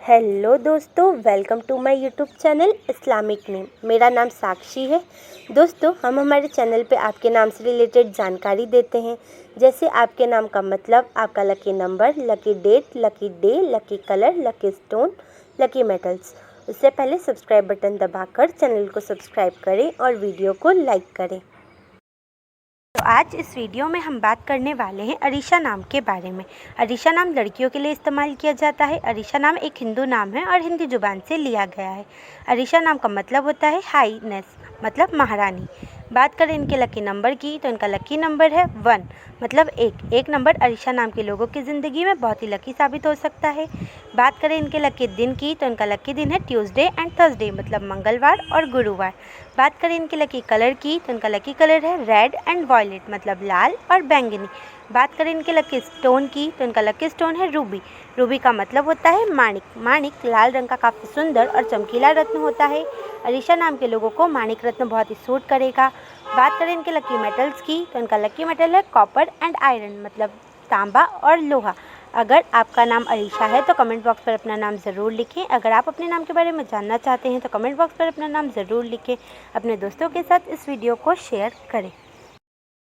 Hello दोस्तों, welcome to my YouTube channel Islamic name. मेरा नाम साक्षी है। दोस्तों, हम हमारे चैनल पे आपके नाम से रिलेटेड जानकारी देते हैं, जैसे आपके नाम का मतलब, आपका lucky number, lucky date, lucky day, lucky colour, lucky stone, lucky metals. उससे पहले सब्सक्राइब बटन दबाकर चैनल को सब्सक्राइब करें और वीडियो को लाइक करें। तो आज इस वीडियो में हम बात करने वाले हैं अरीशा नाम के बारे में। अरीशा नाम लड़कियों के लिए इस्तेमाल किया जाता है। अरीशा नाम एक हिंदू नाम है और हिंदी जुबान से लिया गया है। अरीशा नाम का मतलब होता है हाईनेस, मतलब महारानी। बात करें इनके लकी नंबर की, तो इनका लकी नंबर है 1, मतलब एक नंबर अरीशा नाम के लोगों की ज़िंदगी में बहुत ही लकी साबित हो सकता है। बात करें इनके लकी दिन की, तो इनका लकी दिन है ट्यूसडे एंड थर्सडे, मतलब मंगलवार और गुरुवार। बात करें इनके लकी कलर की, तो इनका लकी कलर है रेड एंड वॉयलेट, मतलब लाल और बैंगनी। बात करें इनके लकी स्टोन की, तो इनका लकी स्टोन है रूबी। रूबी का मतलब होता है माणिक। माणिक लाल रंग का काफ़ी सुंदर और चमकीला रत्न होता है। अरीशा नाम के लोगों को माणिक रत्न बहुत ही सूट करेगा। बात करें इनके लकी मेटल्स की, तो इनका लकी मेटल है कॉपर एंड आयरन, मतलब तांबा और लोहा। अगर आपका नाम अरीशा है तो कमेंट बॉक्स पर अपना नाम ज़रूर लिखें। अगर आप अपने नाम के बारे में जानना चाहते हैं तो कमेंट बॉक्स पर अपना नाम ज़रूर लिखें। अपने दोस्तों के साथ इस वीडियो को शेयर करें।